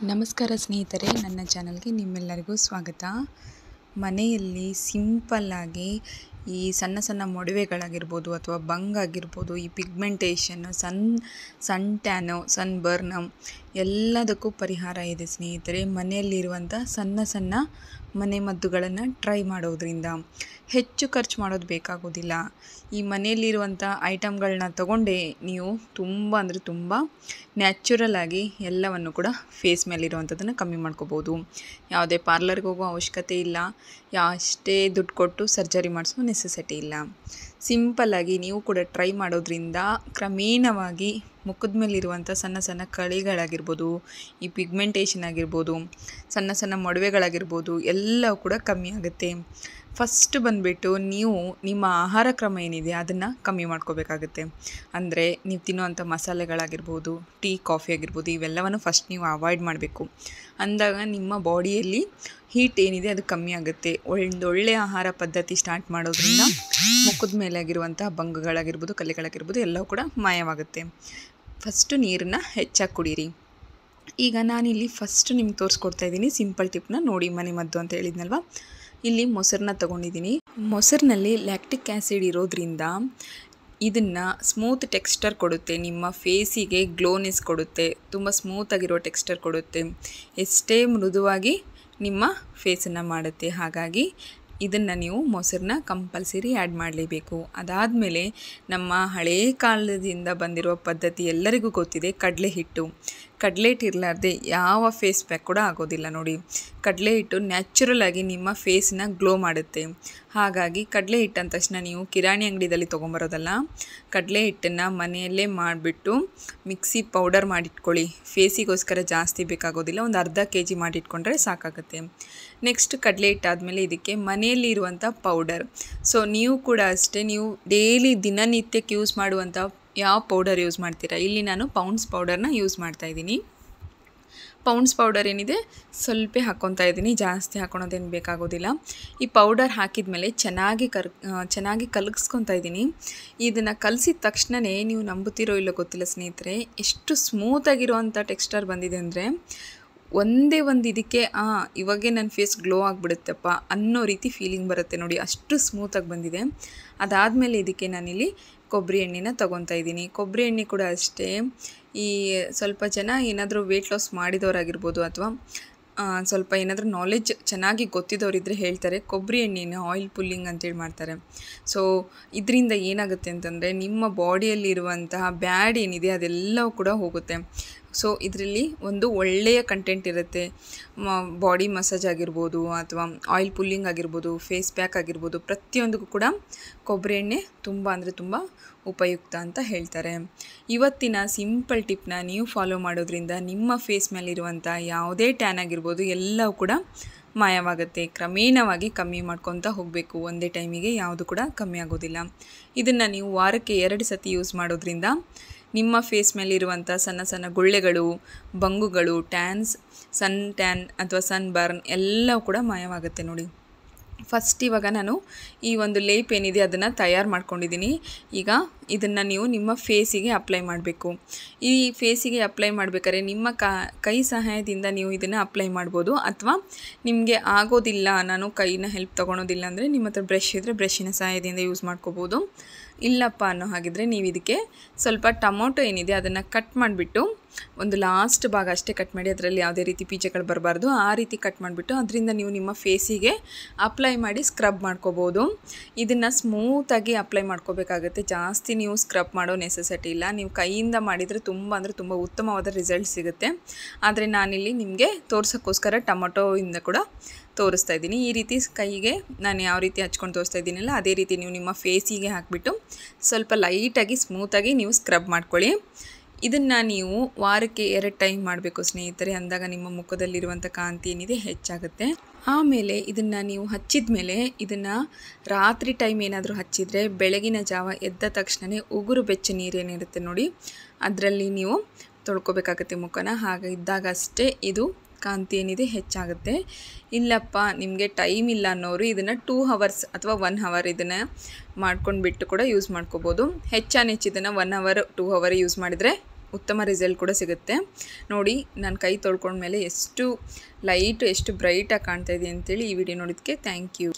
ನಮಸ್ಕಾರ ಸ್ನೇಹಿತರೆ, ನನ್ನ ಚಾನಲ್ಗೆ ನಿಮ್ಮೆಲ್ಲರಿಗೂ ಸ್ವಾಗತ. ಮನೆಯಲ್ಲಿ ಸಿಂಪಲ್ಲಾಗಿ ಈ ಸಣ್ಣ ಸಣ್ಣ ಮೊಡವೆಗಳಾಗಿರ್ಬೋದು ಅಥವಾ ಬಂಗ್ ಆಗಿರ್ಬೋದು, ಈ ಪಿಗ್ಮೆಂಟೇಷನ್, ಸನ್ ಟ್ಯಾನು, ಸನ್ ಬರ್ನ್ ಎಲ್ಲದಕ್ಕೂ ಪರಿಹಾರ ಇದೆ ಸ್ನೇಹಿತರೆ. ಮನೆಯಲ್ಲಿರುವಂಥ ಸಣ್ಣ ಸಣ್ಣ ಮನೆಮದ್ದುಗಳನ್ನು ಟ್ರೈ ಮಾಡೋದ್ರಿಂದ ಹೆಚ್ಚು ಖರ್ಚು ಮಾಡೋದು ಬೇಕಾಗೋದಿಲ್ಲ. ಈ ಮನೆಯಲ್ಲಿರುವಂಥ ಐಟಮ್ಗಳನ್ನ ತಗೊಂಡೇ ನೀವು ತುಂಬ ಅಂದರೆ ತುಂಬ ನ್ಯಾಚುರಲ್ ಆಗಿ ಎಲ್ಲವನ್ನು ಕೂಡ ಫೇಸ್ ಮೇಲಿರುವಂಥದ್ದನ್ನು ಕಮ್ಮಿ ಮಾಡ್ಕೋಬೋದು. ಯಾವುದೇ ಪಾರ್ಲರ್ಗೆ ಹೋಗೋ ಅವಶ್ಯಕತೆ ಇಲ್ಲ, ಅಷ್ಟೇ ದುಡ್ಡು ಕೊಟ್ಟು ಸರ್ಜರಿ ಮಾಡಿಸೋ ನೆಸೆಸಿಟಿ ಇಲ್ಲ. ಸಿಂಪಲ್ಲಾಗಿ ನೀವು ಕೂಡ ಟ್ರೈ ಮಾಡೋದ್ರಿಂದ ಕ್ರಮೇಣವಾಗಿ ಮುಖದ ಮೇಲಿರುವಂಥ ಸಣ್ಣ ಸಣ್ಣ ಕಳೆಗಳಾಗಿರ್ಬೋದು, ಈ ಪಿಗ್ಮೆಂಟೇಷನ್ ಆಗಿರ್ಬೋದು, ಸಣ್ಣ ಸಣ್ಣ ಮೊಡವೆಗಳಾಗಿರ್ಬೋದು ಎಲ್ಲವೂ ಕೂಡ ಕಮ್ಮಿ ಆಗುತ್ತೆ. ಫಸ್ಟ್ ಬಂದುಬಿಟ್ಟು ನೀವು ನಿಮ್ಮ ಆಹಾರ ಕ್ರಮ ಏನಿದೆ ಅದನ್ನು ಕಮ್ಮಿ ಮಾಡ್ಕೋಬೇಕಾಗುತ್ತೆ. ಅಂದರೆ ನೀವು ತಿನ್ನೋವಂಥ ಮಸಾಲೆಗಳಾಗಿರ್ಬೋದು, ಟೀ, ಕಾಫಿ ಆಗಿರ್ಬೋದು, ಇವೆಲ್ಲವನ್ನು ಫಸ್ಟ್ ನೀವು ಅವಾಯ್ಡ್ ಮಾಡಬೇಕು. ಅಂದಾಗ ನಿಮ್ಮ ಬಾಡಿಯಲ್ಲಿ ಹೀಟ್ ಏನಿದೆ ಅದು ಕಮ್ಮಿ ಆಗುತ್ತೆ. ಒಳ್ಳೆಯ ಆಹಾರ ಪದ್ಧತಿ ಸ್ಟಾರ್ಟ್ ಮಾಡೋದ್ರಿಂದ ಮುಖದ ಮೇಲೆ ಆಗಿರುವಂಥ ಬಂಗುಗಳಾಗಿರ್ಬೋದು, ಕಲೆಗಳಾಗಿರ್ಬೋದು ಎಲ್ಲವೂ ಕೂಡ ಮಾಯವಾಗುತ್ತೆ. ಫಸ್ಟು ನೀರನ್ನು ಹೆಚ್ಚಾಗಿ ಕುಡೀರಿ. ಈಗ ನಾನಿಲ್ಲಿ ಫಸ್ಟ್ ನಿಮ್ಗೆ ತೋರಿಸ್ಕೊಡ್ತಾ ಇದ್ದೀನಿ ಸಿಂಪಲ್ ಟಿಪ್ನ ನೋಡಿ. ಮನೆ ಮದ್ದು ಅಂತ ಹೇಳಿದ್ನಲ್ವ, ಇಲ್ಲಿ ಮೊಸರನ್ನ ತೊಗೊಂಡಿದ್ದೀನಿ. ಮೊಸರಿನಲ್ಲಿ ಲ್ಯಾಕ್ಟಿಕ್ ಆ್ಯಸಿಡ್ ಇರೋದ್ರಿಂದ ಇದನ್ನು ಸ್ಮೂತ್ ಟೆಕ್ಸ್ಚರ್ ಕೊಡುತ್ತೆ, ನಿಮ್ಮ ಫೇಸಿಗೆ ಗ್ಲೋನೆಸ್ ಕೊಡುತ್ತೆ, ತುಂಬ ಸ್ಮೂತಾಗಿರೋ ಟೆಕ್ಸ್ಚರ್ ಕೊಡುತ್ತೆ, ಎಷ್ಟೇ ಮೃದುವಾಗಿ ನಿಮ್ಮ ಫೇಸನ್ನು ಮಾಡುತ್ತೆ. ಹಾಗಾಗಿ ಇದನ್ನು ನೀವು ಮೊಸರನ್ನ ಕಂಪಲ್ಸರಿ ಆ್ಯಡ್ ಮಾಡಲೇಬೇಕು. ಅದಾದಮೇಲೆ ನಮ್ಮ ಹಳೇ ಕಾಲದಿಂದ ಬಂದಿರೋ ಪದ್ಧತಿ ಎಲ್ಲರಿಗೂ ಗೊತ್ತಿದೆ, ಕಡಲೆ ಹಿಟ್ಟು. ಕಡಲೆ ಹಿಟ್ಟು ಇರಲಾರ್ದೆ ಯಾವ ಫೇಸ್ ಪ್ಯಾಕ್ ಕೂಡ ಆಗೋದಿಲ್ಲ ನೋಡಿ. ಕಡಲೆ ಹಿಟ್ಟು ನ್ಯಾಚುರಲ್ ಆಗಿ ನಿಮ್ಮ ಫೇಸನ್ನ ಗ್ಲೋ ಮಾಡುತ್ತೆ. ಹಾಗಾಗಿ ಕಡಲೆ ಹಿಟ್ಟು ಅಂದ ತಕ್ಷಣ ನೀವು ಕಿರಾಣಿ ಅಂಗಡಿಯಲ್ಲಿ ತೊಗೊಂಬರೋದಲ್ಲ, ಕಡಲೆ ಹಿಟ್ಟನ್ನು ಮನೆಯಲ್ಲೇ ಮಾಡಿಬಿಟ್ಟು ಮಿಕ್ಸಿ ಪೌಡರ್ ಮಾಡಿಟ್ಕೊಳ್ಳಿ. ಫೇಸಿಗೋಸ್ಕರ ಜಾಸ್ತಿ ಬೇಕಾಗೋದಿಲ್ಲ, ಒಂದು ಅರ್ಧ kg ಮಾಡಿಟ್ಕೊಂಡ್ರೆ ಸಾಕಾಗುತ್ತೆ. ನೆಕ್ಸ್ಟ್ ಕಡಲೆ ಹಿಟ್ಟಾದಮೇಲೆ ಇದಕ್ಕೆ ಮನೆಯಲ್ಲಿ ಇರುವಂಥ ಪೌಡರ್. ಸೊ ನೀವು ಕೂಡ ಅಷ್ಟೇ, ನೀವು ಡೈಲಿ ದಿನನಿತ್ಯಕ್ಕೆ ಯೂಸ್ ಮಾಡುವಂಥ ಯಾವ ಪೌಡರ್ ಯೂಸ್ ಮಾಡ್ತೀರಾ. ಇಲ್ಲಿ ನಾನು ಪೌಂಡ್ಸ್ ಪೌಡರ್ನ ಯೂಸ್ ಮಾಡ್ತಾಯಿದ್ದೀನಿ. ಪೌಂಡ್ಸ್ ಪೌಡರ್ ಏನಿದೆ ಸ್ವಲ್ಪ ಹಾಕ್ಕೊತಾ ಇದ್ದೀನಿ, ಜಾಸ್ತಿ ಹಾಕ್ಕೊಳೋದೇನು ಬೇಕಾಗೋದಿಲ್ಲ. ಈ ಪೌಡರ್ ಹಾಕಿದ ಮೇಲೆ ಚೆನ್ನಾಗಿ ಕಲಗಿಸ್ಕೊತಾ ಇದ್ದೀನಿ. ಇದನ್ನು ಕಲಸಿದ ತಕ್ಷಣವೇ ನೀವು ನಂಬುತ್ತೀರೋ ಇಲ್ಲೋ ಗೊತ್ತಿಲ್ಲ ಸ್ನೇಹಿತರೆ, ಎಷ್ಟು ಸ್ಮೂತಾಗಿರೋವಂಥ ಟೆಕ್ಸ್ಚರ್ ಬಂದಿದೆ ಅಂದರೆ ಒಂದೇ ಒಂದು ಇದಕ್ಕೆ ಇವಾಗೇ ನನ್ನ ಫೇಸ್ ಗ್ಲೋ ಆಗಿಬಿಡುತ್ತಪ್ಪ ಅನ್ನೋ ರೀತಿ ಫೀಲಿಂಗ್ ಬರುತ್ತೆ ನೋಡಿ, ಅಷ್ಟು ಸ್ಮೂತಾಗಿ ಬಂದಿದೆ. ಅದಾದಮೇಲೆ ಇದಕ್ಕೆ ನಾನಿಲ್ಲಿ ಕೊಬ್ಬರಿ ಎಣ್ಣೆನ ತೊಗೊತಾ ಇದ್ದೀನಿ. ಕೊಬ್ಬರಿ ಎಣ್ಣೆ ಕೂಡ ಅಷ್ಟೇ, ಈ ಸ್ವಲ್ಪ ಜನ ಏನಾದರೂ ವೆಯ್ಟ್ ಲಾಸ್ ಮಾಡಿದವರಾಗಿರ್ಬೋದು ಅಥವಾ ಸ್ವಲ್ಪ ಏನಾದರೂ ನಾಲೆಡ್ಜ್ ಚೆನ್ನಾಗಿ ಗೊತ್ತಿದ್ದವರಿದ್ದರೆ ಹೇಳ್ತಾರೆ, ಕೊಬ್ಬರಿ ಎಣ್ಣೆನ ಆಯಿಲ್ ಪುಲ್ಲಿಂಗ್ ಅಂತೇಳಿ ಮಾಡ್ತಾರೆ. ಸೊ ಇದರಿಂದ ಏನಾಗುತ್ತೆ ಅಂತಂದರೆ ನಿಮ್ಮ ಬಾಡಿಯಲ್ಲಿರುವಂತಹ ಬ್ಯಾಡ್ ಏನಿದೆ ಅದೆಲ್ಲವೂ ಕೂಡ ಹೋಗುತ್ತೆ. ಸೊ ಇದರಲ್ಲಿ ಒಂದು ಒಳ್ಳೆಯ ಕಂಟೆಂಟ್ ಇರುತ್ತೆ. ಬಾಡಿ ಮಸಾಜ್ ಆಗಿರ್ಬೋದು ಅಥವಾ ಆಯಿಲ್ ಪುಲ್ಲಿಂಗ್ ಆಗಿರ್ಬೋದು, ಫೇಸ್ ಪ್ಯಾಕ್ ಆಗಿರ್ಬೋದು, ಪ್ರತಿಯೊಂದಕ್ಕೂ ಕೂಡ ಕೊಬ್ಬರಿ ಎಣ್ಣೆ ತುಂಬ ಅಂದರೆ ತುಂಬ ಉಪಯುಕ್ತ ಅಂತ ಹೇಳ್ತಾರೆ. ಇವತ್ತಿನ ಸಿಂಪಲ್ ಟಿಪ್ನ ನೀವು ಫಾಲೋ ಮಾಡೋದ್ರಿಂದ ನಿಮ್ಮ ಫೇಸ್ ಮೇಲಿರುವಂಥ ಯಾವುದೇ ಟ್ಯಾನ್ ಆಗಿರ್ಬೋದು ಎಲ್ಲವೂ ಕೂಡ ಮಾಯವಾಗುತ್ತೆ. ಕ್ರಮೇಣವಾಗಿ ಕಮ್ಮಿ ಮಾಡ್ಕೊತಾ ಹೋಗಬೇಕು, ಒಂದೇ ಟೈಮಿಗೆ ಯಾವುದು ಕೂಡ ಕಮ್ಮಿ ಆಗೋದಿಲ್ಲ. ಇದನ್ನು ನೀವು ವಾರಕ್ಕೆ 2 ಸತಿ ಯೂಸ್ ಮಾಡೋದ್ರಿಂದ ನಿಮ್ಮ ಫೇಸ್ ಮೇಲಿರುವಂಥ ಸಣ್ಣ ಸಣ್ಣ ಗುಳ್ಳೆಗಳು, ಬಂಗುಗಳು, ಟ್ಯಾನ್ಸ್, ಸನ್ ಟ್ಯಾನ್ ಅಥವಾ ಸನ್ ಬರ್ನ್ ಎಲ್ಲವೂ ಕೂಡ ಮಾಯವಾಗುತ್ತೆ ನೋಡಿ. ಫಸ್ಟ್ ಇವಾಗ ನಾನು ಈ ಒಂದು ಲೇಪ್ ಏನಿದೆ ಅದನ್ನು ತಯಾರು ಮಾಡ್ಕೊಂಡಿದ್ದೀನಿ. ಈಗ ಇದನ್ನು ನೀವು ನಿಮ್ಮ ಫೇಸಿಗೆ ಅಪ್ಲೈ ಮಾಡಬೇಕು. ಈ ಫೇಸಿಗೆ ಅಪ್ಲೈ ಮಾಡಬೇಕಾದ್ರೆ ನಿಮ್ಮ ಕೈ ಸಹಾಯದಿಂದ ನೀವು ಇದನ್ನು ಅಪ್ಲೈ ಮಾಡ್ಬೋದು, ಅಥವಾ ನಿಮಗೆ ಆಗೋದಿಲ್ಲ, ನಾನು ಕೈನ ಹೆಲ್ಪ್ ತೊಗೊಳೋದಿಲ್ಲ ಅಂದರೆ ನಿಮ್ಮ ಹತ್ರ ಬ್ರಷ್ ಇದ್ದರೆ ಬ್ರಷಿನ ಸಹಾಯದಿಂದ ಯೂಸ್ ಮಾಡ್ಕೋಬೋದು. ಇಲ್ಲಪ್ಪ ಅನ್ನೋ ಹಾಗಿದ್ರೆ ನೀವು ಇದಕ್ಕೆ ಸ್ವಲ್ಪ ಟೊಮೊಟೊ ಏನಿದೆ ಅದನ್ನು ಕಟ್ ಮಾಡಿಬಿಟ್ಟು ಒಂದು ಲಾಸ್ಟ್ ಭಾಗ ಅಷ್ಟೇ ಕಟ್ ಮಾಡಿ, ಅದರಲ್ಲಿ ಯಾವುದೇ ರೀತಿ ಬೀಜಗಳು ಬರಬಾರ್ದು, ಆ ರೀತಿ ಕಟ್ ಮಾಡಿಬಿಟ್ಟು ಅದರಿಂದ ನೀವು ನಿಮ್ಮ ಫೇಸಿಗೆ ಅಪ್ಲೈ ಮಾಡಿ ಸ್ಕ್ರಬ್ ಮಾಡ್ಕೋಬೋದು. ಇದನ್ನು ಸ್ಮೂತಾಗಿ ಅಪ್ಲೈ ಮಾಡ್ಕೋಬೇಕಾಗುತ್ತೆ, ಜಾಸ್ತಿ ನೀವು ಸ್ಕ್ರಬ್ ಮಾಡೋ ನೆಸೆಸಿಟಿ ಇಲ್ಲ. ನೀವು ಕೈಯಿಂದ ಮಾಡಿದರೆ ತುಂಬ ಅಂದರೆ ತುಂಬ ಉತ್ತಮವಾದ ರಿಸಲ್ಟ್ ಸಿಗುತ್ತೆ. ಆದರೆ ನಾನಿಲ್ಲಿ ನಿಮಗೆ ತೋರ್ಸೋಕ್ಕೋಸ್ಕರ ಟೊಮೊಟೊಯಿಂದ ಕೂಡ ತೋರಿಸ್ತಾ ಇದ್ದೀನಿ. ಈ ರೀತಿ ಕೈಗೆ ನಾನು ಯಾವ ರೀತಿ ಹಚ್ಕೊಂಡು ತೋರಿಸ್ತಾ ಇದ್ದೀನಲ್ಲ ಅದೇ ರೀತಿ ನೀವು ನಿಮ್ಮ ಫೇಸಿಗೆ ಹಾಕಿಬಿಟ್ಟು ಸ್ವಲ್ಪ ಲೈಟಾಗಿ ಸ್ಮೂತಾಗಿ ನೀವು ಸ್ಕ್ರಬ್ ಮಾಡ್ಕೊಳ್ಳಿ. ಇದನ್ನು ನೀವು ವಾರಕ್ಕೆ 2 ಟೈಮ್ ಮಾಡಬೇಕು ಸ್ನೇಹಿತರೆ, ಅಂದಾಗ ನಿಮ್ಮ ಮುಖದಲ್ಲಿರುವಂಥ ಕಾಂತಿ ಏನಿದೆ ಹೆಚ್ಚಾಗುತ್ತೆ. ಆಮೇಲೆ ಇದನ್ನು ನೀವು ಹಚ್ಚಿದ ಮೇಲೆ ಇದನ್ನು ರಾತ್ರಿ ಟೈಮ್ ಏನಾದರೂ ಹಚ್ಚಿದರೆ ಬೆಳಗಿನ ಜಾವ ಎದ್ದ ತಕ್ಷಣವೇ ಉಗುರು ಬೆಚ್ಚ ನೀರೇನಿರುತ್ತೆ ನೋಡಿ ಅದರಲ್ಲಿ ನೀವು ತೊಳ್ಕೊಬೇಕಾಗತ್ತೆ ಮುಖನ. ಹಾಗಿದ್ದಾಗ ಅಷ್ಟೇ ಇದು ಕಾಂತಿ ಏನಿದೆ ಹೆಚ್ಚಾಗುತ್ತೆ. ಇಲ್ಲಪ್ಪ ನಿಮಗೆ ಟೈಮ್ ಇಲ್ಲ ಅನ್ನೋರು ಇದನ್ನು 2 ಅವರ್ಸ್ ಅಥವಾ 1 ಅವರ್ ಇದನ್ನು ಮಾಡ್ಕೊಂಡು ಬಿಟ್ಟು ಕೂಡ ಯೂಸ್ ಮಾಡ್ಕೋಬೋದು. ಹೆಚ್ಚಾನೆಚ್ಚು ಇದನ್ನು 1 ಅವರ್ 2 ಅವರ್ ಯೂಸ್ ಮಾಡಿದರೆ ಉತ್ತಮ ರಿಸಲ್ಟ್ ಕೂಡ ಸಿಗುತ್ತೆ. ನೋಡಿ ನಾನು ಕೈ ತೊಳ್ಕೊಂಡ್ಮೇಲೆ ಎಷ್ಟು ಲೈಟ್ ಎಷ್ಟು ಬ್ರೈಟಾಗಿ ಕಾಣ್ತಾ ಇದೆ ಅಂತೇಳಿ. ಈ ವಿಡಿಯೋ ನೋಡಿದ್ದಕ್ಕೆ ಥ್ಯಾಂಕ್ ಯು.